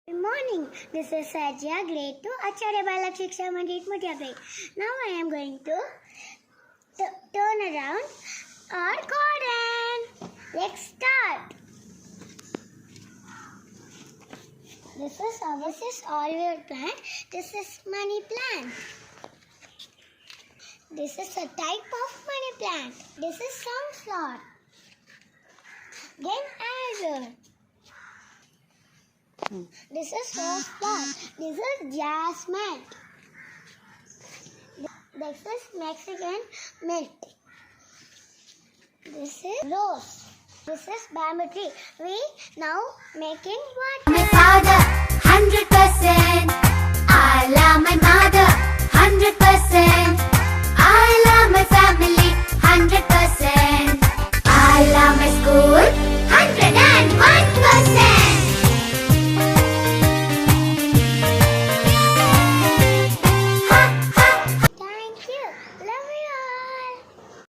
Good morning. This is Sajiya, grade 2, Achariya School. Now I am going to turn around our garden. Let's start. This is olive plant. This is money plant. This is a type of money plant. This is sunflower. Then azure. This is rose flower. This is jasmine. This is Mexican mint. This is rose. This is bamboo tree. We now making water.